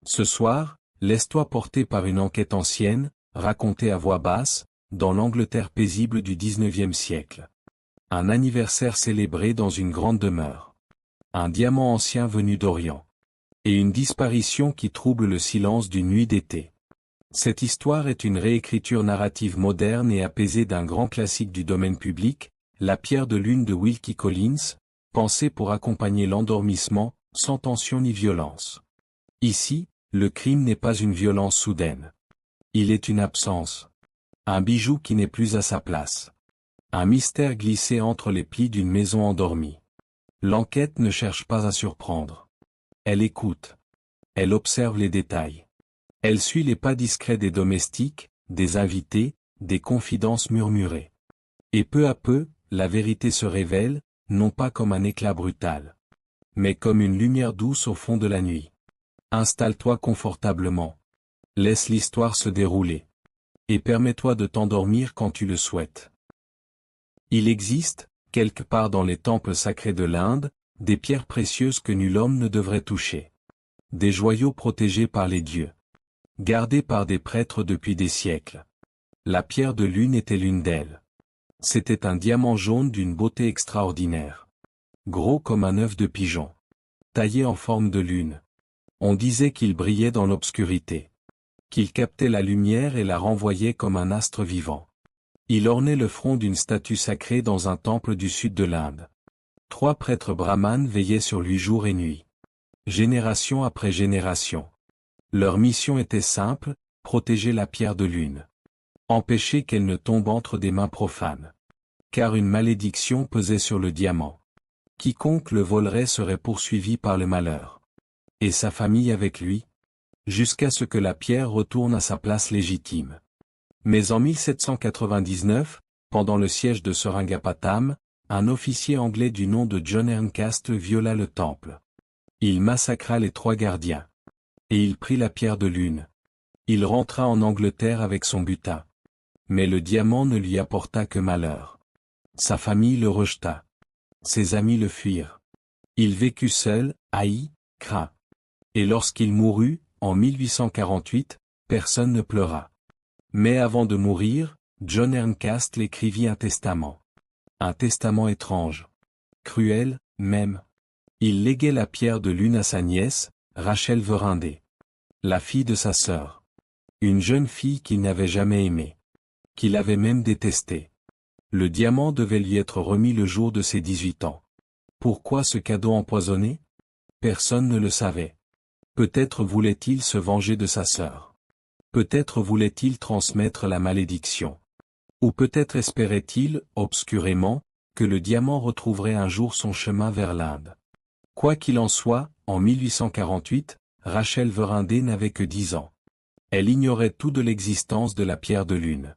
Ce soir, laisse-toi porter par une enquête ancienne, racontée à voix basse, dans l'Angleterre paisible du XIXe siècle. Un anniversaire célébré dans une grande demeure. Un diamant ancien venu d'Orient. Et une disparition qui trouble le silence d'une nuit d'été. Cette histoire est une réécriture narrative moderne et apaisée d'un grand classique du domaine public, La pierre de lune de Wilkie Collins, pensée pour accompagner l'endormissement, sans tension ni violence. Ici, le crime n'est pas une violence soudaine. Il est une absence. Un bijou qui n'est plus à sa place. Un mystère glissé entre les plis d'une maison endormie. L'enquête ne cherche pas à surprendre. Elle écoute. Elle observe les détails. Elle suit les pas discrets des domestiques, des invités, des confidences murmurées. Et peu à peu, la vérité se révèle, non pas comme un éclat brutal, mais comme une lumière douce au fond de la nuit. Installe-toi confortablement. Laisse l'histoire se dérouler. Et permets-toi de t'endormir quand tu le souhaites. Il existe, quelque part dans les temples sacrés de l'Inde, des pierres précieuses que nul homme ne devrait toucher. Des joyaux protégés par les dieux. Gardés par des prêtres depuis des siècles. La pierre de lune était l'une d'elles. C'était un diamant jaune d'une beauté extraordinaire. Gros comme un œuf de pigeon. Taillé en forme de lune. On disait qu'il brillait dans l'obscurité. Qu'il captait la lumière et la renvoyait comme un astre vivant. Il ornait le front d'une statue sacrée dans un temple du sud de l'Inde. 3 prêtres brahmanes veillaient sur lui jour et nuit. Génération après génération. Leur mission était simple, protéger la pierre de lune. Empêcher qu'elle ne tombe entre des mains profanes. Car une malédiction pesait sur le diamant. Quiconque le volerait serait poursuivi par le malheur. Et sa famille avec lui, jusqu'à ce que la pierre retourne à sa place légitime. Mais en 1799, pendant le siège de Seringapatam, un officier anglais du nom de John Erncastle viola le temple. Il massacra les 3 gardiens. Et il prit la pierre de lune. Il rentra en Angleterre avec son butin. Mais le diamant ne lui apporta que malheur. Sa famille le rejeta. Ses amis le fuirent. Il vécut seul, haï, craint. Et lorsqu'il mourut, en 1848, personne ne pleura. Mais avant de mourir, John Erncastle écrivit un testament. Un testament étrange. Cruel, même. Il léguait la pierre de lune à sa nièce, Rachel Verindé. La fille de sa sœur. Une jeune fille qu'il n'avait jamais aimée. Qu'il avait même détestée. Le diamant devait lui être remis le jour de ses 18 ans. Pourquoi ce cadeau empoisonné? Personne ne le savait. Peut-être voulait-il se venger de sa sœur. Peut-être voulait-il transmettre la malédiction. Ou peut-être espérait-il, obscurément, que le diamant retrouverait un jour son chemin vers l'Inde. Quoi qu'il en soit, en 1848, Rachel Verindé n'avait que 10 ans. Elle ignorait tout de l'existence de la pierre de lune.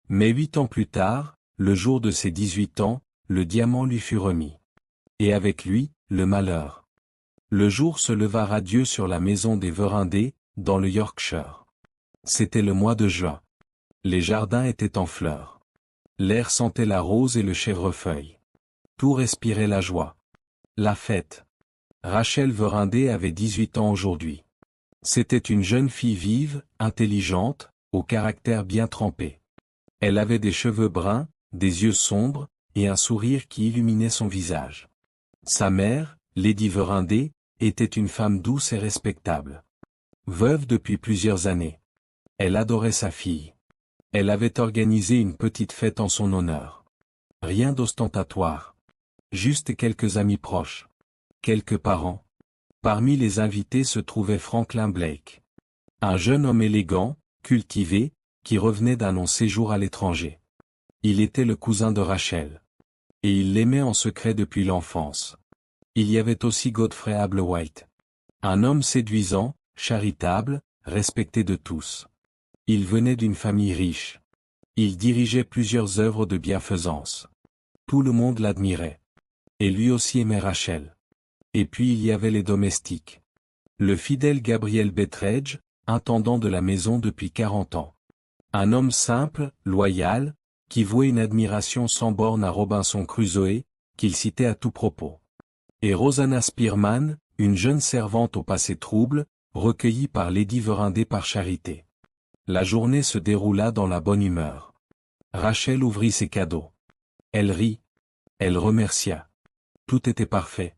Mais 8 ans plus tard, le jour de ses 18 ans, le diamant lui fut remis. Et avec lui, le malheur. Le jour se leva radieux sur la maison des Verindé, dans le Yorkshire. C'était le mois de juin. Les jardins étaient en fleurs. L'air sentait la rose et le chèvrefeuille. Tout respirait la joie. La fête. Rachel Verindé avait 18 ans aujourd'hui. C'était une jeune fille vive, intelligente, au caractère bien trempé. Elle avait des cheveux bruns, des yeux sombres, et un sourire qui illuminait son visage. Sa mère, Lady Verindé, était une femme douce et respectable. Veuve depuis plusieurs années. Elle adorait sa fille. Elle avait organisé une petite fête en son honneur. Rien d'ostentatoire. Juste quelques amis proches. Quelques parents. Parmi les invités se trouvait Franklin Blake. Un jeune homme élégant, cultivé, qui revenait d'un long séjour à l'étranger. Il était le cousin de Rachel. Et il l'aimait en secret depuis l'enfance. Il y avait aussi Godfrey Ablewhite. Un homme séduisant, charitable, respecté de tous. Il venait d'une famille riche. Il dirigeait plusieurs œuvres de bienfaisance. Tout le monde l'admirait. Et lui aussi aimait Rachel. Et puis il y avait les domestiques. Le fidèle Gabriel Betteredge, intendant de la maison depuis 40 ans. Un homme simple, loyal, qui vouait une admiration sans borne à Robinson Crusoe, qu'il citait à tout propos. Et Rosanna Spearman, une jeune servante au passé trouble, recueilli par Lady Verinder par charité. La journée se déroula dans la bonne humeur. Rachel ouvrit ses cadeaux. Elle rit. Elle remercia. Tout était parfait.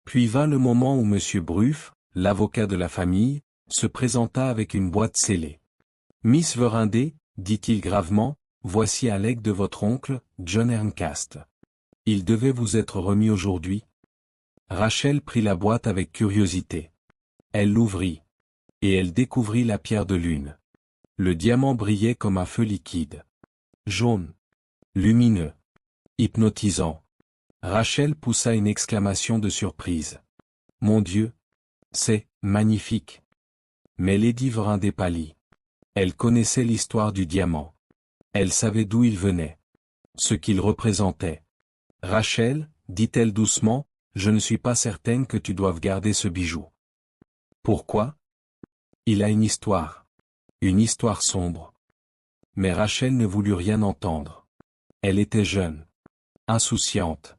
Puis vint le moment où M. Bruff, l'avocat de la famille, se présenta avec une boîte scellée. « Miss Verinder, dit-il gravement, voici un legs de votre oncle, John Erncast. Il devait vous être remis aujourd'hui. » Rachel prit la boîte avec curiosité. Elle l'ouvrit. Et elle découvrit la pierre de lune. Le diamant brillait comme un feu liquide. Jaune. Lumineux. Hypnotisant. Rachel poussa une exclamation de surprise. « Mon Dieu! C'est magnifique !» Mais Lady Verinder pâlit. Elle connaissait l'histoire du diamant. Elle savait d'où il venait. Ce qu'il représentait. « Rachel, dit-elle doucement, je ne suis pas certaine que tu doives garder ce bijou. » Pourquoi? Il a une histoire. Une histoire sombre. Mais Rachel ne voulut rien entendre. Elle était jeune. Insouciante.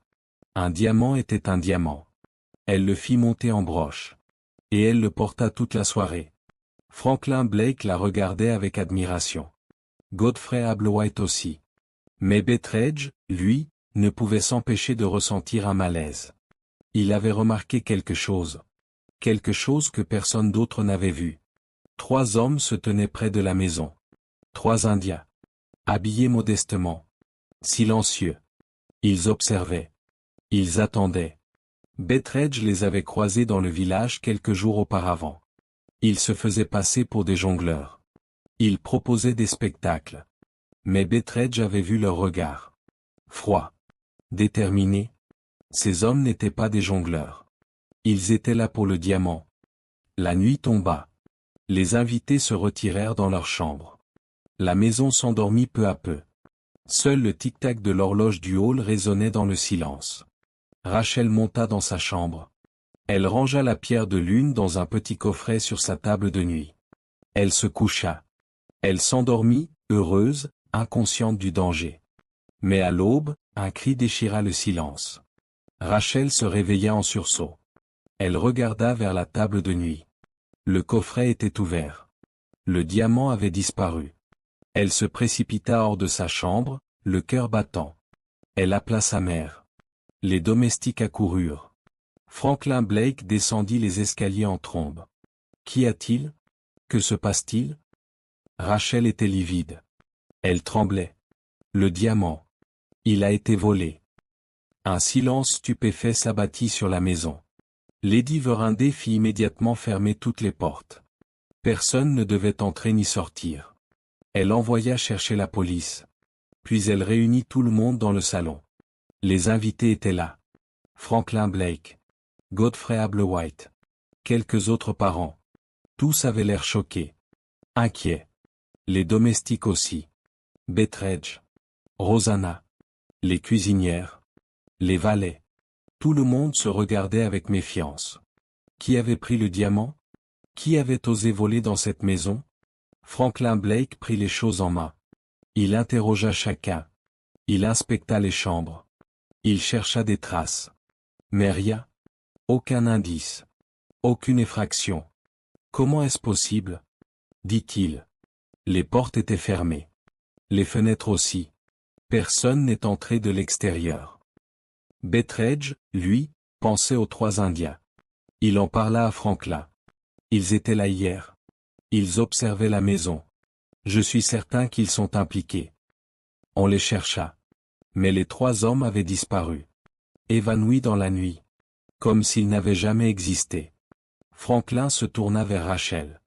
Un diamant était un diamant. Elle le fit monter en broche. Et elle le porta toute la soirée. Franklin Blake la regardait avec admiration. Godfrey Ablewhite aussi. Mais Betteredge, lui, ne pouvait s'empêcher de ressentir un malaise. Il avait remarqué quelque chose. Quelque chose que personne d'autre n'avait vu. 3 hommes se tenaient près de la maison. 3 Indiens. Habillés modestement. Silencieux. Ils observaient. Ils attendaient. Betteredge les avait croisés dans le village quelques jours auparavant. Ils se faisaient passer pour des jongleurs. Ils proposaient des spectacles. Mais Betteredge avait vu leur regard. Froid. Déterminé. Ces hommes n'étaient pas des jongleurs. Ils étaient là pour le diamant. La nuit tomba. Les invités se retirèrent dans leur chambre. La maison s'endormit peu à peu. Seul le tic-tac de l'horloge du hall résonnait dans le silence. Rachel monta dans sa chambre. Elle rangea la pierre de lune dans un petit coffret sur sa table de nuit. Elle se coucha. Elle s'endormit, heureuse, inconsciente du danger. Mais à l'aube, un cri déchira le silence. Rachel se réveilla en sursaut. Elle regarda vers la table de nuit. Le coffret était ouvert. Le diamant avait disparu. Elle se précipita hors de sa chambre, le cœur battant. Elle appela sa mère. Les domestiques accoururent. Franklin Blake descendit les escaliers en trombe. Qu'y a-t-il? Que se passe-t-il? Rachel était livide. Elle tremblait. Le diamant. Il a été volé. Un silence stupéfait s'abattit sur la maison. Lady Verinder fit immédiatement fermer toutes les portes. Personne ne devait entrer ni sortir. Elle envoya chercher la police. Puis elle réunit tout le monde dans le salon. Les invités étaient là. Franklin Blake. Godfrey Ablewhite. Quelques autres parents. Tous avaient l'air choqués. Inquiets. Les domestiques aussi. Betteredge. Rosanna. Les cuisinières. Les valets. Tout le monde se regardait avec méfiance. Qui avait pris le diamant? Qui avait osé voler dans cette maison? Franklin Blake prit les choses en main. Il interrogea chacun. Il inspecta les chambres. Il chercha des traces. Mais rien. Aucun indice. Aucune effraction. Comment est-ce possible? Dit-il. Les portes étaient fermées. Les fenêtres aussi. Personne n'est entré de l'extérieur. Betteredge, lui, pensait aux 3 Indiens. Il en parla à Franklin. Ils étaient là hier. Ils observaient la maison. Je suis certain qu'ils sont impliqués. On les chercha. Mais les 3 hommes avaient disparu. Évanouis dans la nuit. Comme s'ils n'avaient jamais existé. Franklin se tourna vers Rachel.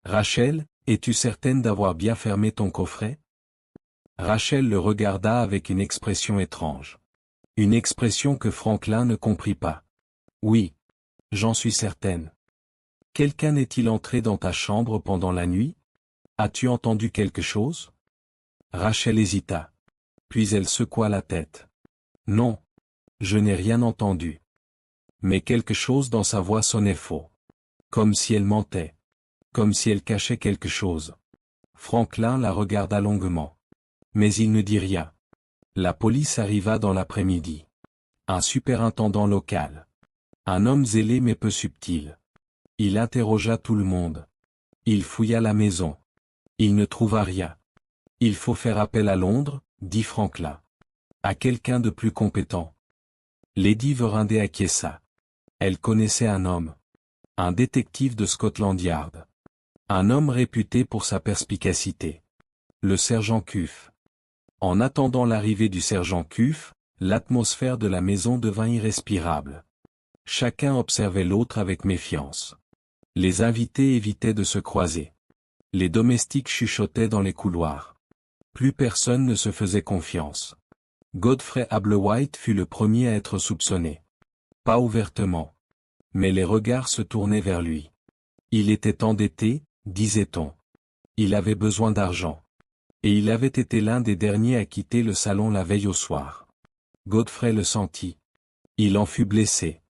Rachel, es-tu certaine d'avoir bien fermé ton coffret? Rachel le regarda avec une expression étrange. Une expression que Franklin ne comprit pas. Oui. J'en suis certaine. Quelqu'un est-il entré dans ta chambre pendant la nuit? As-tu entendu quelque chose? Rachel hésita. Puis elle secoua la tête. Non. Je n'ai rien entendu. Mais quelque chose dans sa voix sonnait faux. Comme si elle mentait. Comme si elle cachait quelque chose. Franklin la regarda longuement. Mais il ne dit rien. La police arriva dans l'après-midi. Un superintendant local. Un homme zélé mais peu subtil. Il interrogea tout le monde. Il fouilla la maison. Il ne trouva rien. Il faut faire appel à Londres, dit Franklin. À quelqu'un de plus compétent. Lady Verinder acquiesça. Elle connaissait un homme. Un détective de Scotland Yard. Un homme réputé pour sa perspicacité. Le sergent Cuff. En attendant l'arrivée du sergent Cuff, l'atmosphère de la maison devint irrespirable. Chacun observait l'autre avec méfiance. Les invités évitaient de se croiser. Les domestiques chuchotaient dans les couloirs. Plus personne ne se faisait confiance. Godfrey Ablewhite fut le premier à être soupçonné. Pas ouvertement. Mais les regards se tournaient vers lui. Il était endetté, disait-on. Il avait besoin d'argent. Et il avait été l'un des derniers à quitter le salon la veille au soir. Godfrey le sentit. Il en fut blessé.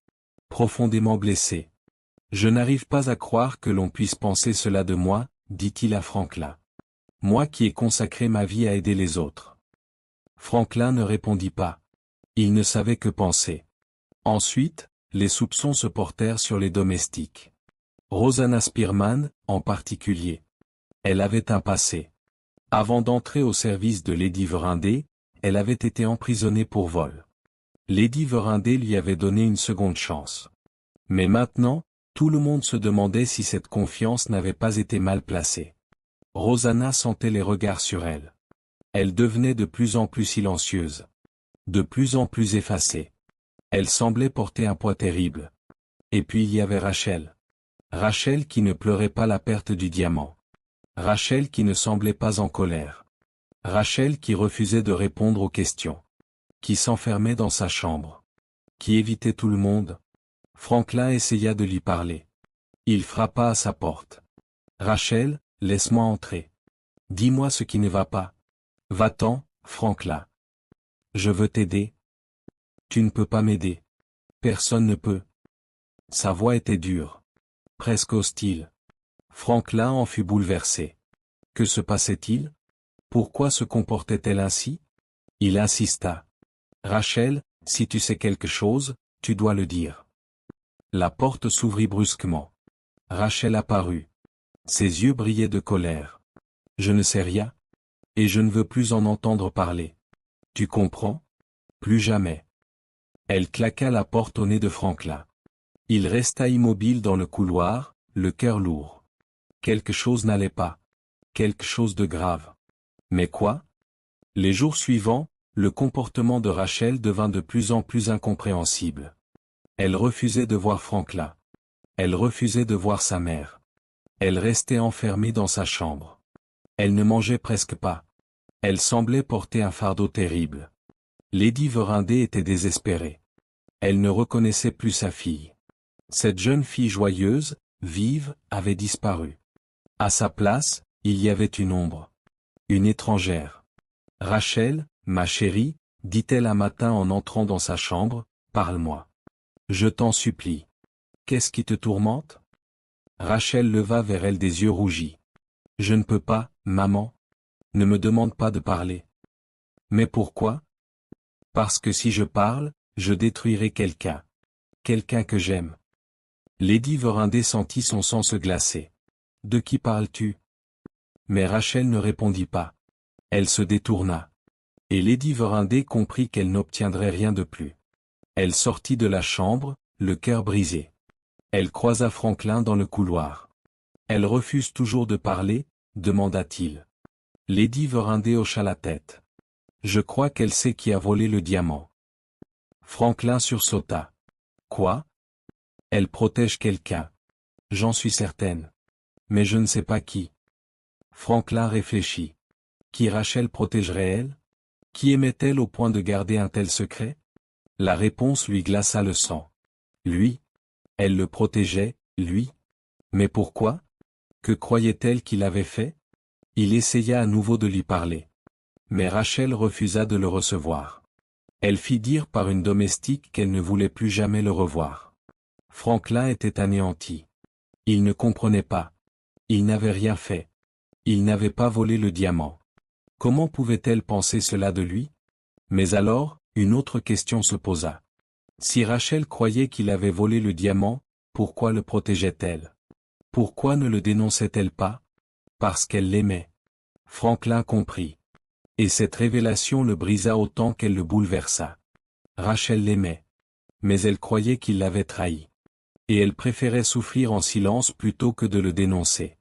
Profondément blessé. Je n'arrive pas à croire que l'on puisse penser cela de moi, dit-il à Franklin. Moi qui ai consacré ma vie à aider les autres. Franklin ne répondit pas. Il ne savait que penser. Ensuite, les soupçons se portèrent sur les domestiques. Rosanna Spearman, en particulier. Elle avait un passé. Avant d'entrer au service de Lady Verinder, elle avait été emprisonnée pour vol. Lady Verinder lui avait donné une seconde chance. Mais maintenant, tout le monde se demandait si cette confiance n'avait pas été mal placée. Rosanna sentait les regards sur elle. Elle devenait de plus en plus silencieuse. De plus en plus effacée. Elle semblait porter un poids terrible. Et puis il y avait Rachel. Rachel qui ne pleurait pas la perte du diamant. Rachel qui ne semblait pas en colère. Rachel qui refusait de répondre aux questions. Qui s'enfermait dans sa chambre. Qui évitait tout le monde. Franklin essaya de lui parler. Il frappa à sa porte. Rachel, laisse-moi entrer. Dis-moi ce qui ne va pas. Va-t'en, Franklin. Je veux t'aider. Tu ne peux pas m'aider. Personne ne peut. Sa voix était dure. Presque hostile. Franklin en fut bouleversé. Que se passait-il? Pourquoi se comportait-elle ainsi? Il insista. Rachel, si tu sais quelque chose, tu dois le dire. La porte s'ouvrit brusquement. Rachel apparut. Ses yeux brillaient de colère. Je ne sais rien. Et je ne veux plus en entendre parler. Tu comprends? Plus jamais. Elle claqua la porte au nez de Franklin. Il resta immobile dans le couloir, le cœur lourd. Quelque chose n'allait pas. Quelque chose de grave. Mais quoi? Les jours suivants, le comportement de Rachel devint de plus en plus incompréhensible. Elle refusait de voir Franklin. Elle refusait de voir sa mère. Elle restait enfermée dans sa chambre. Elle ne mangeait presque pas. Elle semblait porter un fardeau terrible. Lady Verinder était désespérée. Elle ne reconnaissait plus sa fille. Cette jeune fille joyeuse, vive, avait disparu. À sa place, il y avait une ombre. Une étrangère. Rachel, ma chérie, dit-elle un matin en entrant dans sa chambre, parle-moi. Je t'en supplie. Qu'est-ce qui te tourmente? Rachel leva vers elle des yeux rougis. Je ne peux pas, maman. Ne me demande pas de parler. Mais pourquoi? Parce que si je parle, je détruirai quelqu'un. Quelqu'un que j'aime. Lady Verinder sentit son sang se glacer. De qui parles-tu? Mais Rachel ne répondit pas. Elle se détourna. Et Lady Verinder comprit qu'elle n'obtiendrait rien de plus. Elle sortit de la chambre, le cœur brisé. Elle croisa Franklin dans le couloir. Elle refuse toujours de parler, demanda-t-il. Lady Verinder hocha la tête. Je crois qu'elle sait qui a volé le diamant. Franklin sursauta. Quoi? Elle protège quelqu'un. J'en suis certaine. Mais je ne sais pas qui. Franklin réfléchit. Qui Rachel protégerait-elle? Qui aimait-elle au point de garder un tel secret? La réponse lui glaça le sang. Lui? Elle le protégeait, lui? Mais pourquoi? Que croyait-elle qu'il avait fait? Il essaya à nouveau de lui parler. Mais Rachel refusa de le recevoir. Elle fit dire par une domestique qu'elle ne voulait plus jamais le revoir. Franklin était anéanti. Il ne comprenait pas. Il n'avait rien fait. Il n'avait pas volé le diamant. Comment pouvait-elle penser cela de lui? Mais alors, une autre question se posa. Si Rachel croyait qu'il avait volé le diamant, pourquoi le protégeait-elle? Pourquoi ne le dénonçait-elle pas? Parce qu'elle l'aimait. Franklin comprit. Et cette révélation le brisa autant qu'elle le bouleversa. Rachel l'aimait. Mais elle croyait qu'il l'avait trahi. Et elle préférait souffrir en silence plutôt que de le dénoncer.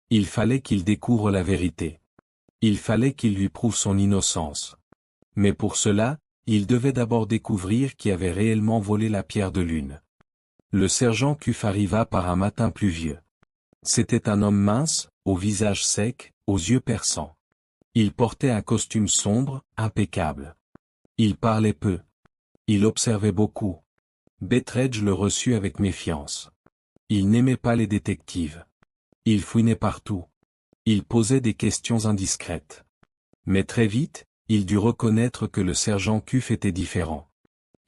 Il fallait qu'il découvre la vérité. Il fallait qu'il lui prouve son innocence. Mais pour cela, il devait d'abord découvrir qui avait réellement volé la pierre de lune. Le sergent Cuff arriva par un matin pluvieux. C'était un homme mince, au visage sec, aux yeux perçants. Il portait un costume sombre, impeccable. Il parlait peu. Il observait beaucoup. Betteredge le reçut avec méfiance. Il n'aimait pas les détectives. Il fouinait partout. Il posait des questions indiscrètes. Mais très vite, il dut reconnaître que le sergent Cuff était différent.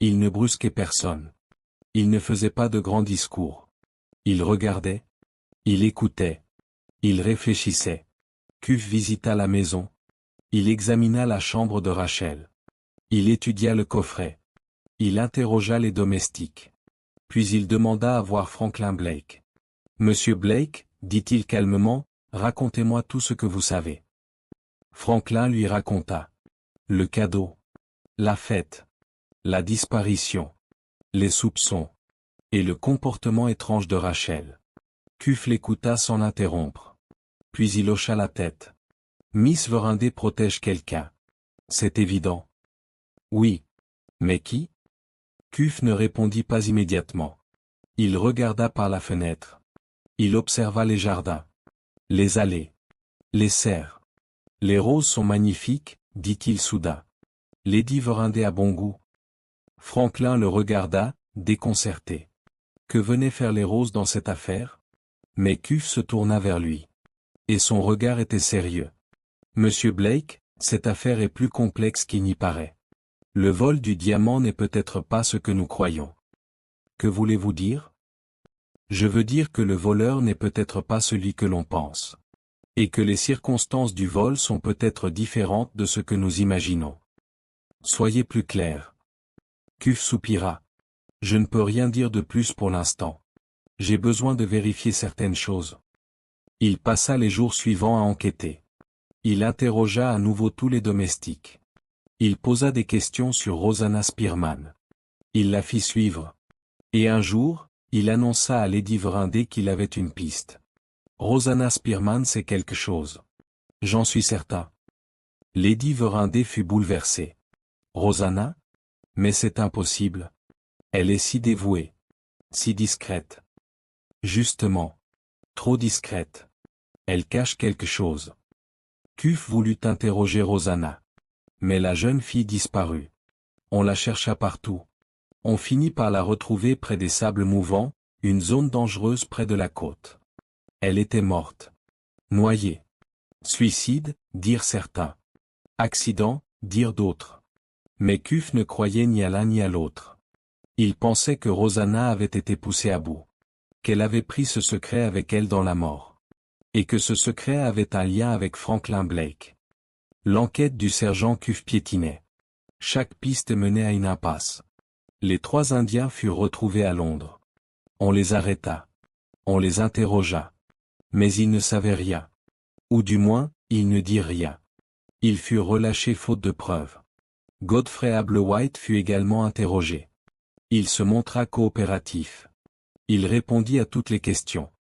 Il ne brusquait personne. Il ne faisait pas de grands discours. Il regardait. Il écoutait. Il réfléchissait. Cuff visita la maison. Il examina la chambre de Rachel. Il étudia le coffret. Il interrogea les domestiques. Puis il demanda à voir Franklin Blake. « Monsieur Blake, dit-il calmement, racontez-moi tout ce que vous savez. » Franklin lui raconta. Le cadeau. La fête. La disparition. Les soupçons. Et le comportement étrange de Rachel. Cuff l'écouta sans l'interrompre. Puis il hocha la tête. Miss Verinder protège quelqu'un. C'est évident. Oui. Mais qui? Cuff ne répondit pas immédiatement. Il regarda par la fenêtre. Il observa les jardins. Les allées. Les serres. Les roses sont magnifiques, dit-il soudain. Lady Verinder a bon goût. Franklin le regarda, déconcerté. Que venaient faire les roses dans cette affaire? Mais Cuff se tourna vers lui. Et son regard était sérieux. Monsieur Blake, cette affaire est plus complexe qu'il n'y paraît. Le vol du diamant n'est peut-être pas ce que nous croyons. Que voulez-vous dire? Je veux dire que le voleur n'est peut-être pas celui que l'on pense. Et que les circonstances du vol sont peut-être différentes de ce que nous imaginons. Soyez plus clair. Cuff soupira. Je ne peux rien dire de plus pour l'instant. J'ai besoin de vérifier certaines choses. Il passa les jours suivants à enquêter. Il interrogea à nouveau tous les domestiques. Il posa des questions sur Rosanna Spearman. Il la fit suivre. Et un jour, il annonça à Lady Verinder qu'il avait une piste. Rosanna Spearman sait quelque chose. J'en suis certain. Lady Verinder fut bouleversée. Rosanna? Mais c'est impossible. Elle est si dévouée. Si discrète. Justement. Trop discrète. Elle cache quelque chose. Cuff voulut interroger Rosanna. Mais la jeune fille disparut. On la chercha partout. On finit par la retrouver près des sables mouvants, une zone dangereuse près de la côte. Elle était morte. Noyée. Suicide, dirent certains. Accident, dirent d'autres. Mais Cuff ne croyait ni à l'un ni à l'autre. Il pensait que Rosanna avait été poussée à bout. Qu'elle avait pris ce secret avec elle dans la mort. Et que ce secret avait un lien avec Franklin Blake. L'enquête du sergent Cuff piétinait. Chaque piste menait à une impasse. Les 3 Indiens furent retrouvés à Londres. On les arrêta. On les interrogea. Mais ils ne savaient rien. Ou du moins, ils ne dirent rien. Ils furent relâchés faute de preuves. Godfrey Ablewhite fut également interrogé. Il se montra coopératif. Il répondit à toutes les questions.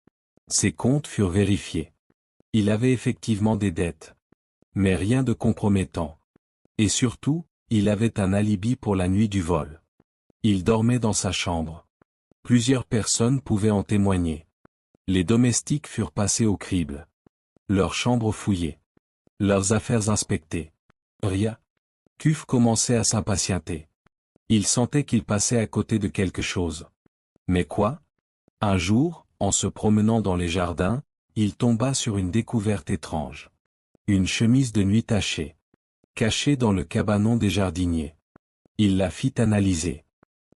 Ses comptes furent vérifiés. Il avait effectivement des dettes. Mais rien de compromettant. Et surtout, il avait un alibi pour la nuit du vol. Il dormait dans sa chambre. Plusieurs personnes pouvaient en témoigner. Les domestiques furent passés au crible. Leurs chambres fouillées. Leurs affaires inspectées. Rien. Cuff commençait à s'impatienter. Il sentait qu'il passait à côté de quelque chose. Mais quoi? Un jour, en se promenant dans les jardins, il tomba sur une découverte étrange. Une chemise de nuit tachée. Cachée dans le cabanon des jardiniers. Il la fit analyser.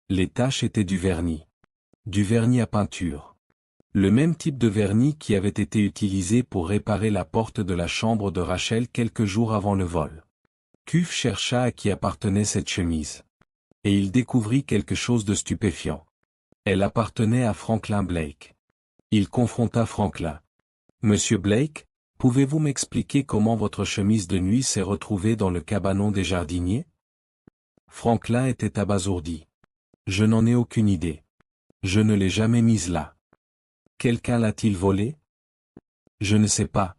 Les taches étaient du vernis. Du vernis à peinture. Le même type de vernis qui avait été utilisé pour réparer la porte de la chambre de Rachel quelques jours avant le vol. Cuff chercha à qui appartenait cette chemise. Et il découvrit quelque chose de stupéfiant. Elle appartenait à Franklin Blake. Il confronta Franklin. Monsieur Blake, pouvez-vous m'expliquer comment votre chemise de nuit s'est retrouvée dans le cabanon des jardiniers? Franklin était abasourdi. Je n'en ai aucune idée. Je ne l'ai jamais mise là. Quelqu'un l'a-t-il volée? Je ne sais pas.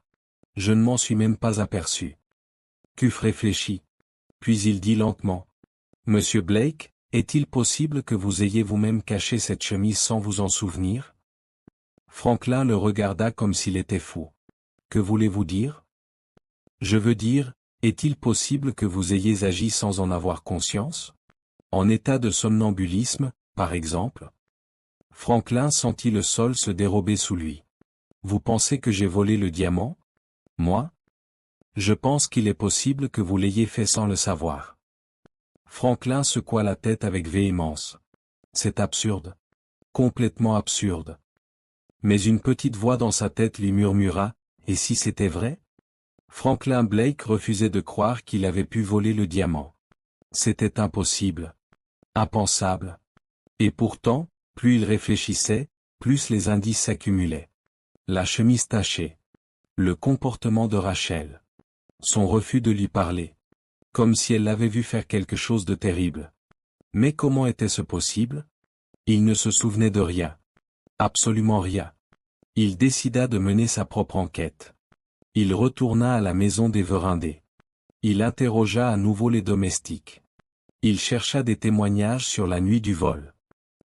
Je ne m'en suis même pas aperçu. Cuff réfléchit. Puis il dit lentement. Monsieur Blake, est-il possible que vous ayez vous-même caché cette chemise sans vous en souvenir? Franklin le regarda comme s'il était fou. Que voulez-vous dire? Je veux dire, est-il possible que vous ayez agi sans en avoir conscience? En état de somnambulisme, par exemple? Franklin sentit le sol se dérober sous lui. Vous pensez que j'ai volé le diamant? Moi? Je pense qu'il est possible que vous l'ayez fait sans le savoir. Franklin secoua la tête avec véhémence. C'est absurde. Complètement absurde. Mais une petite voix dans sa tête lui murmura, et si c'était vrai? Franklin Blake refusait de croire qu'il avait pu voler le diamant. C'était impossible. Impensable. Et pourtant, plus il réfléchissait, plus les indices s'accumulaient. La chemise tachée. Le comportement de Rachel. Son refus de lui parler. Comme si elle l'avait vu faire quelque chose de terrible. Mais comment était-ce possible? Il ne se souvenait de rien. Absolument rien. Il décida de mener sa propre enquête. Il retourna à la maison des Verindés. Il interrogea à nouveau les domestiques. Il chercha des témoignages sur la nuit du vol.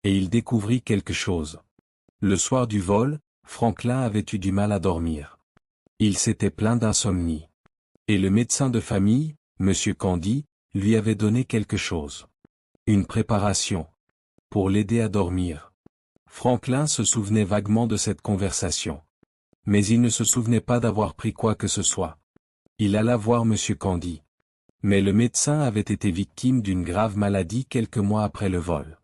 Et il découvrit quelque chose. Le soir du vol, Franklin avait eu du mal à dormir. Il s'était plaint d'insomnie. Et le médecin de famille, M. Candy, lui avait donné quelque chose. Une préparation. Pour l'aider à dormir. Franklin se souvenait vaguement de cette conversation. Mais il ne se souvenait pas d'avoir pris quoi que ce soit. Il alla voir M. Candy. Mais le médecin avait été victime d'une grave maladie quelques mois après le vol.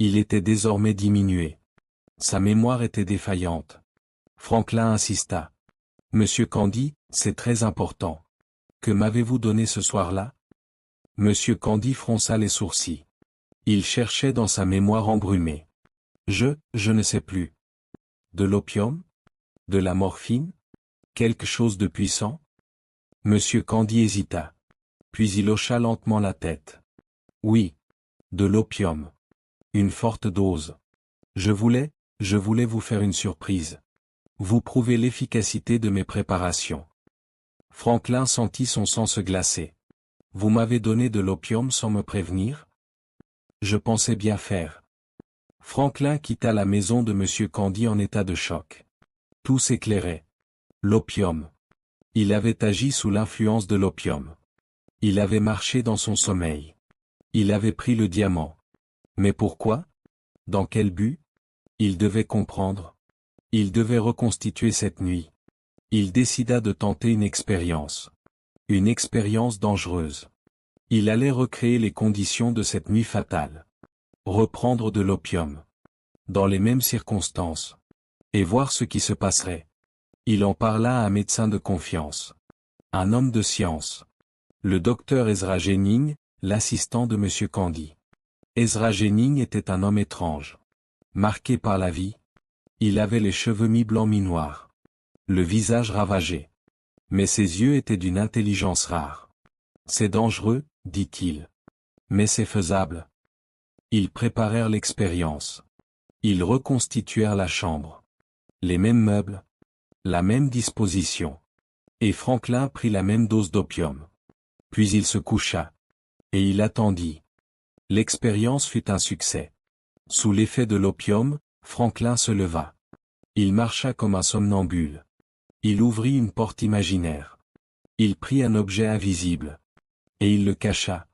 Il était désormais diminué. Sa mémoire était défaillante. Franklin insista. Monsieur Candy, c'est très important. Que m'avez-vous donné ce soir-là? Monsieur Candy fronça les sourcils. Il cherchait dans sa mémoire embrumée. Je ne sais plus. De l'opium? De la morphine? Quelque chose de puissant? Monsieur Candy hésita. Puis il hocha lentement la tête. Oui. De l'opium. Une forte dose. Je voulais vous faire une surprise. Vous prouvez l'efficacité de mes préparations. Franklin sentit son sang se glacer. Vous m'avez donné de l'opium sans me prévenir? Je pensais bien faire. Franklin quitta la maison de M. Candy en état de choc. Tout s'éclairait. L'opium. Il avait agi sous l'influence de l'opium. Il avait marché dans son sommeil. Il avait pris le diamant. Mais pourquoi? Dans quel but? Il devait comprendre. Il devait reconstituer cette nuit. Il décida de tenter une expérience. Une expérience dangereuse. Il allait recréer les conditions de cette nuit fatale. Reprendre de l'opium. Dans les mêmes circonstances. Et voir ce qui se passerait. Il en parla à un médecin de confiance. Un homme de science. Le docteur Ezra Jennings, l'assistant de M. Candy. Ezra Jennings était un homme étrange. Marqué par la vie. Il avait les cheveux mi-blancs mi-noirs. Le visage ravagé. Mais ses yeux étaient d'une intelligence rare. C'est dangereux, dit-il. Mais c'est faisable. Ils préparèrent l'expérience. Ils reconstituèrent la chambre. Les mêmes meubles. La même disposition. Et Franklin prit la même dose d'opium. Puis il se coucha. Et il attendit. L'expérience fut un succès. Sous l'effet de l'opium, Franklin se leva. Il marcha comme un somnambule. Il ouvrit une porte imaginaire. Il prit un objet invisible. Et il le cacha.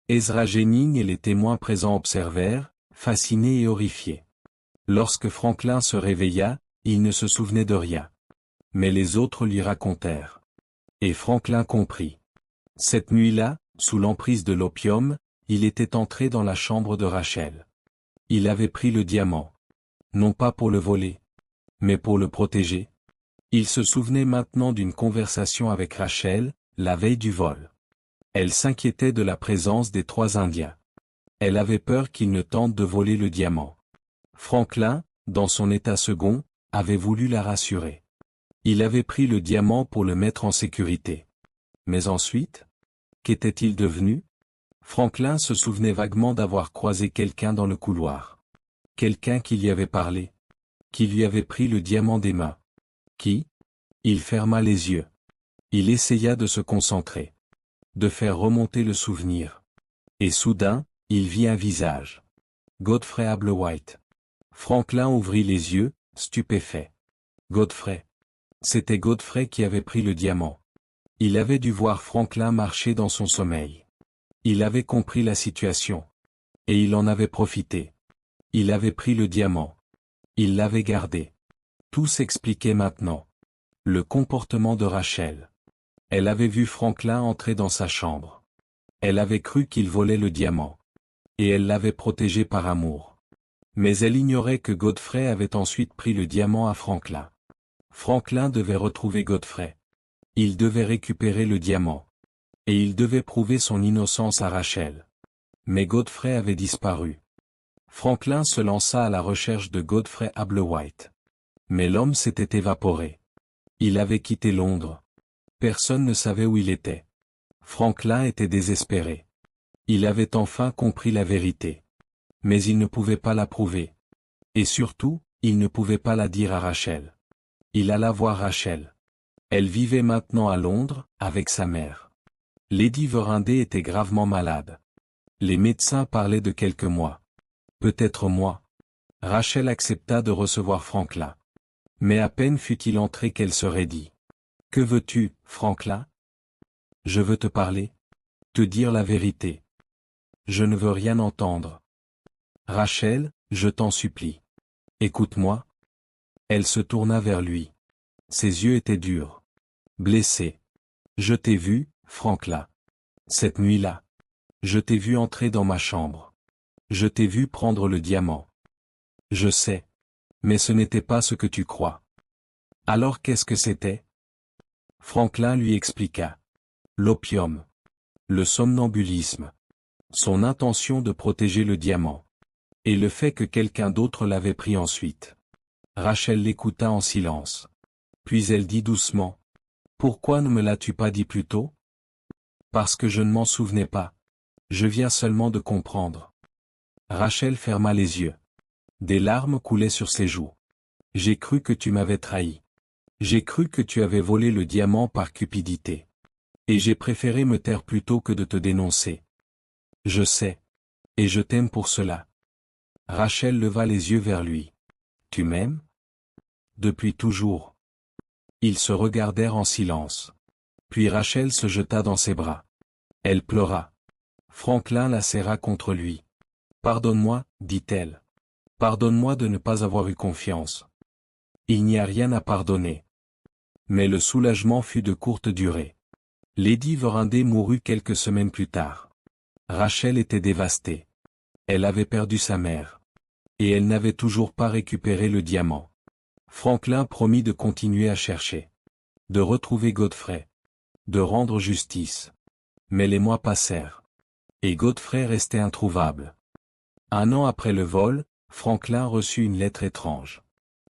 Ezra Jennings et les témoins présents observèrent, fascinés et horrifiés. Lorsque Franklin se réveilla, il ne se souvenait de rien. Mais les autres lui racontèrent. Et Franklin comprit. Cette nuit-là, sous l'emprise de l'opium, il était entré dans la chambre de Rachel. Il avait pris le diamant. Non pas pour le voler. Mais pour le protéger. Il se souvenait maintenant d'une conversation avec Rachel, la veille du vol. Elle s'inquiétait de la présence des 3 Indiens. Elle avait peur qu'il ne tente de voler le diamant. Franklin, dans son état second, avait voulu la rassurer. Il avait pris le diamant pour le mettre en sécurité. Mais ensuite, qu'était-il devenu? Franklin se souvenait vaguement d'avoir croisé quelqu'un dans le couloir. Quelqu'un qui lui avait parlé. Qui lui avait pris le diamant des mains. Qui? Il ferma les yeux. Il essaya de se concentrer. De faire remonter le souvenir. Et soudain, il vit un visage. Godfrey Ablewhite. Franklin ouvrit les yeux, stupéfait. Godfrey. C'était Godfrey qui avait pris le diamant. Il avait dû voir Franklin marcher dans son sommeil. Il avait compris la situation. Et il en avait profité. Il avait pris le diamant. Il l'avait gardé. Tout s'expliquait maintenant. Le comportement de Rachel. Elle avait vu Franklin entrer dans sa chambre. Elle avait cru qu'il volait le diamant. Et elle l'avait protégé par amour. Mais elle ignorait que Godfrey avait ensuite pris le diamant à Franklin. Franklin devait retrouver Godfrey. Il devait récupérer le diamant. Et il devait prouver son innocence à Rachel. Mais Godfrey avait disparu. Franklin se lança à la recherche de Godfrey Ablewhite. Mais l'homme s'était évaporé. Il avait quitté Londres. Personne ne savait où il était. Franklin était désespéré. Il avait enfin compris la vérité. Mais il ne pouvait pas la prouver. Et surtout, il ne pouvait pas la dire à Rachel. Il alla voir Rachel. Elle vivait maintenant à Londres, avec sa mère. Lady Verinder était gravement malade. Les médecins parlaient de quelques mois. Peut-être mois. Rachel accepta de recevoir Franklin. Mais à peine fut-il entré qu'elle se raidit. « Que veux-tu, Franklin ? » « Je veux te parler. Te dire la vérité. Je ne veux rien entendre. »« Rachel, je t'en supplie. Écoute-moi. » Elle se tourna vers lui. Ses yeux étaient durs. Blessés. « Je t'ai vu, Franklin. Cette nuit-là. Je t'ai vu entrer dans ma chambre. Je t'ai vu prendre le diamant. Je sais. Mais ce n'était pas ce que tu crois. Alors qu'est-ce que c'était ? Franklin lui expliqua. L'opium. Le somnambulisme. Son intention de protéger le diamant. Et le fait que quelqu'un d'autre l'avait pris ensuite. Rachel l'écouta en silence. Puis elle dit doucement. Pourquoi ne me l'as-tu pas dit plus tôt ? Parce que je ne m'en souvenais pas. Je viens seulement de comprendre. Rachel ferma les yeux. Des larmes coulaient sur ses joues. J'ai cru que tu m'avais trahi. J'ai cru que tu avais volé le diamant par cupidité. Et j'ai préféré me taire plutôt que de te dénoncer. Je sais. Et je t'aime pour cela. Rachel leva les yeux vers lui. Tu m'aimes ? Depuis toujours. Ils se regardèrent en silence. Puis Rachel se jeta dans ses bras. Elle pleura. Franklin la serra contre lui. Pardonne-moi, dit-elle. Pardonne-moi de ne pas avoir eu confiance. Il n'y a rien à pardonner. Mais le soulagement fut de courte durée. Lady Verinder mourut quelques semaines plus tard. Rachel était dévastée. Elle avait perdu sa mère. Et elle n'avait toujours pas récupéré le diamant. Franklin promit de continuer à chercher. De retrouver Godfrey. De rendre justice. Mais les mois passèrent. Et Godfrey restait introuvable. 1 an après le vol, Franklin reçut une lettre étrange.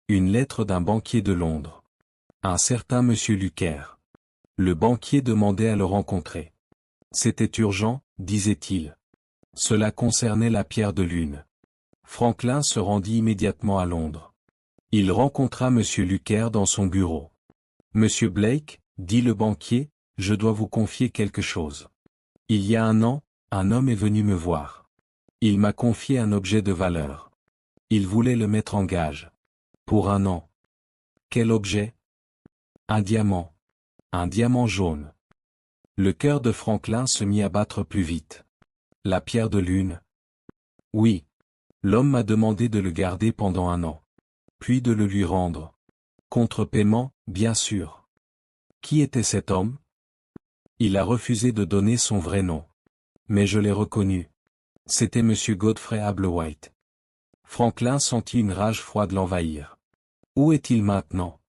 Une lettre d'un banquier de Londres. Un certain monsieur Luker. Le banquier demandait à le rencontrer. C'était urgent, disait-il. Cela concernait la pierre de lune. Franklin se rendit immédiatement à Londres. Il rencontra monsieur Luker dans son bureau. Monsieur Blake, dit le banquier, je dois vous confier quelque chose. Il y a 1 an, un homme est venu me voir. Il m'a confié un objet de valeur. Il voulait le mettre en gage. Pour 1 an. Quel objet ? Un diamant. Un diamant jaune. Le cœur de Franklin se mit à battre plus vite. La pierre de lune. Oui. L'homme m'a demandé de le garder pendant 1 an. Puis de le lui rendre. Contre paiement, bien sûr. Qui était cet homme ? Il a refusé de donner son vrai nom. Mais je l'ai reconnu. C'était monsieur Godfrey Ablewhite. Franklin sentit une rage froide l'envahir. Où est-il maintenant ?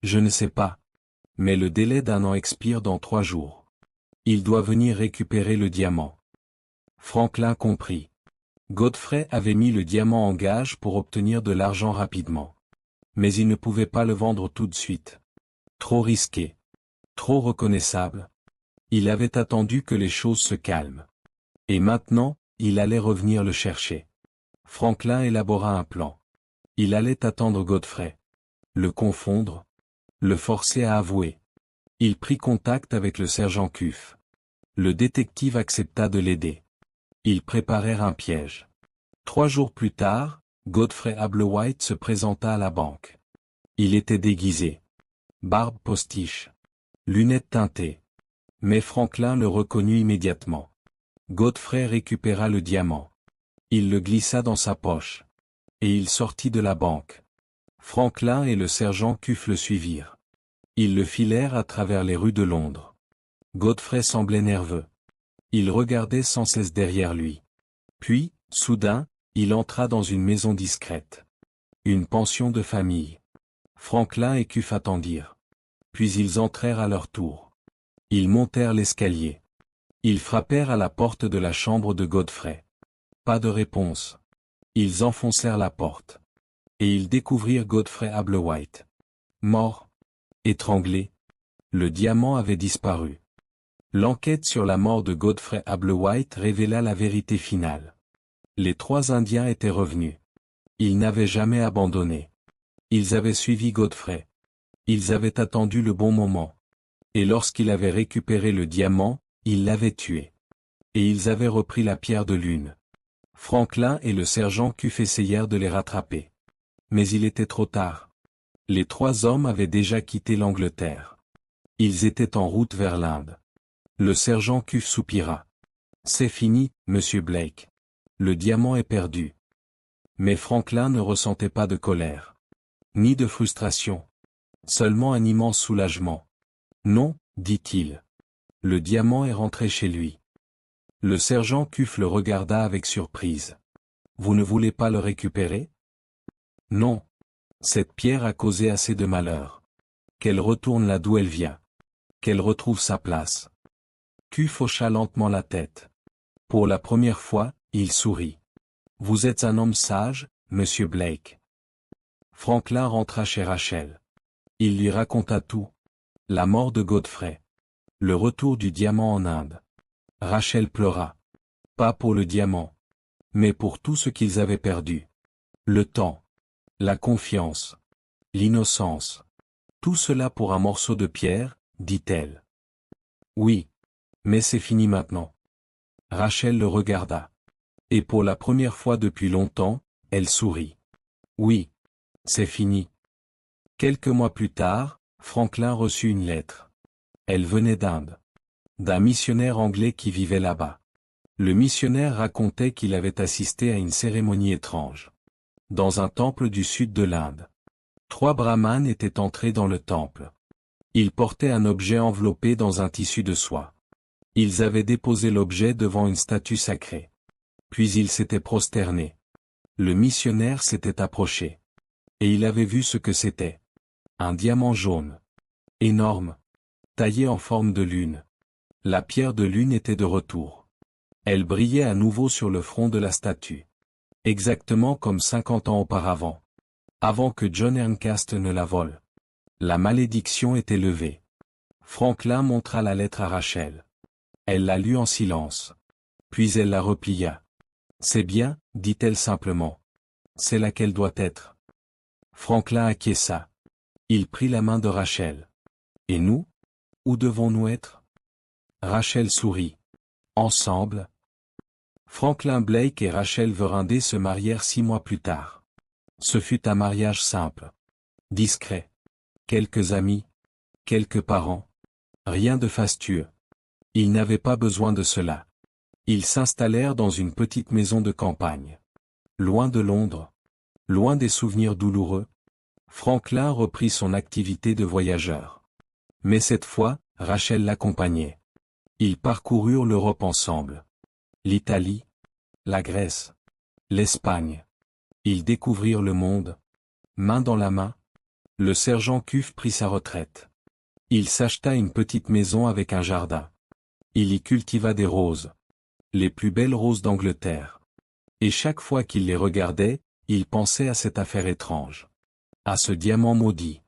Je ne sais pas. Mais le délai d'1 an expire dans 3 jours. Il doit venir récupérer le diamant. Franklin comprit. Godfrey avait mis le diamant en gage pour obtenir de l'argent rapidement. Mais il ne pouvait pas le vendre tout de suite. Trop risqué. Trop reconnaissable. Il avait attendu que les choses se calment. Et maintenant, il allait revenir le chercher. Franklin élabora un plan. Il allait attendre Godfrey. Le confondre. Le forcer à avouer. Il prit contact avec le sergent Cuff. Le détective accepta de l'aider. Ils préparèrent un piège. 3 jours plus tard, Godfrey Ablewhite se présenta à la banque. Il était déguisé. Barbe postiche. Lunettes teintées. Mais Franklin le reconnut immédiatement. Godfrey récupéra le diamant. Il le glissa dans sa poche. Et il sortit de la banque. Franklin et le sergent Cuff le suivirent. Ils le filèrent à travers les rues de Londres. Godfrey semblait nerveux. Il regardait sans cesse derrière lui. Puis, soudain, il entra dans une maison discrète. Une pension de famille. Franklin et Cuff attendirent. Puis ils entrèrent à leur tour. Ils montèrent l'escalier. Ils frappèrent à la porte de la chambre de Godfrey. Pas de réponse. Ils enfoncèrent la porte. Et ils découvrirent Godfrey Ablewhite. Mort. Étranglé. Le diamant avait disparu. L'enquête sur la mort de Godfrey Ablewhite révéla la vérité finale. Les 3 Indiens étaient revenus. Ils n'avaient jamais abandonné. Ils avaient suivi Godfrey. Ils avaient attendu le bon moment. Et lorsqu'il avait récupéré le diamant, ils l'avaient tué. Et ils avaient repris la pierre de lune. Franklin et le sergent Cuff essayèrent de les rattraper. Mais il était trop tard. Les 3 hommes avaient déjà quitté l'Angleterre. Ils étaient en route vers l'Inde. Le sergent Cuff soupira. C'est fini, monsieur Blake. Le diamant est perdu. Mais Franklin ne ressentait pas de colère. Ni de frustration. Seulement un immense soulagement. Non, dit-il. Le diamant est rentré chez lui. Le sergent Cuff le regarda avec surprise. Vous ne voulez pas le récupérer? Non. Cette pierre a causé assez de malheur. Qu'elle retourne là d'où elle vient. Qu'elle retrouve sa place. Cuff hocha lentement la tête. Pour la première fois, il sourit. Vous êtes un homme sage, monsieur Blake. Franklin rentra chez Rachel. Il lui raconta tout. La mort de Godfrey. Le retour du diamant en Inde. Rachel pleura. Pas pour le diamant. Mais pour tout ce qu'ils avaient perdu. Le temps. La confiance. L'innocence. Tout cela pour un morceau de pierre, dit-elle. Oui. Mais c'est fini maintenant. Rachel le regarda. Et pour la première fois depuis longtemps, elle sourit. Oui. C'est fini. Quelques mois plus tard, Franklin reçut une lettre. Elle venait d'Inde. D'un missionnaire anglais qui vivait là-bas. Le missionnaire racontait qu'il avait assisté à une cérémonie étrange. Dans un temple du sud de l'Inde. 3 brahmanes étaient entrés dans le temple. Ils portaient un objet enveloppé dans un tissu de soie. Ils avaient déposé l'objet devant une statue sacrée. Puis ils s'étaient prosternés. Le missionnaire s'était approché. Et il avait vu ce que c'était. Un diamant jaune. Énorme. Taillé en forme de lune. La pierre de lune était de retour. Elle brillait à nouveau sur le front de la statue. Exactement comme 50 ans auparavant. Avant que John Erncast ne la vole. La malédiction était levée. Franklin montra la lettre à Rachel. Elle la lut en silence. Puis elle la replia. C'est bien, dit-elle simplement. C'est là qu'elle doit être. Franklin acquiesça. Il prit la main de Rachel. Et nous? Où devons-nous être? Rachel sourit. Ensemble? Franklin Blake et Rachel Verinder se marièrent 6 mois plus tard. Ce fut un mariage simple. Discret. Quelques amis. Quelques parents. Rien de fastueux. Ils n'avaient pas besoin de cela. Ils s'installèrent dans une petite maison de campagne. Loin de Londres. Loin des souvenirs douloureux. Franklin reprit son activité de voyageur. Mais cette fois, Rachel l'accompagnait. Ils parcoururent l'Europe ensemble. L'Italie. La Grèce. L'Espagne. Ils découvrirent le monde. Main dans la main. Le sergent Cuff prit sa retraite. Il s'acheta une petite maison avec un jardin. Il y cultiva des roses. Les plus belles roses d'Angleterre. Et chaque fois qu'il les regardait, il pensait à cette affaire étrange. à ce diamant maudit,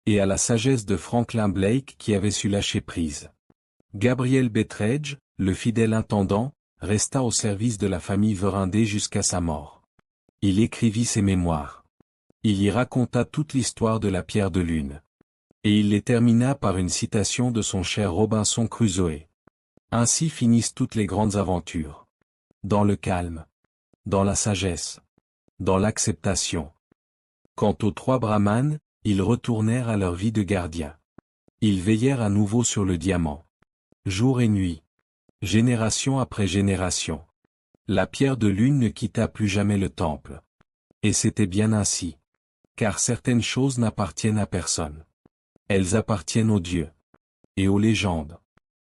et à la sagesse de Franklin Blake qui avait su lâcher prise. Gabriel Betteredge, le fidèle intendant, resta au service de la famille Verindé jusqu'à sa mort. Il écrivit ses mémoires. Il y raconta toute l'histoire de la pierre de lune. Et il les termina par une citation de son cher Robinson Crusoe. Ainsi finissent toutes les grandes aventures. Dans le calme. Dans la sagesse. Dans l'acceptation. Quant aux 3 brahmanes, ils retournèrent à leur vie de gardiens. Ils veillèrent à nouveau sur le diamant. Jour et nuit. Génération après génération. La pierre de lune ne quitta plus jamais le temple. Et c'était bien ainsi. Car certaines choses n'appartiennent à personne. Elles appartiennent aux dieux. Et aux légendes.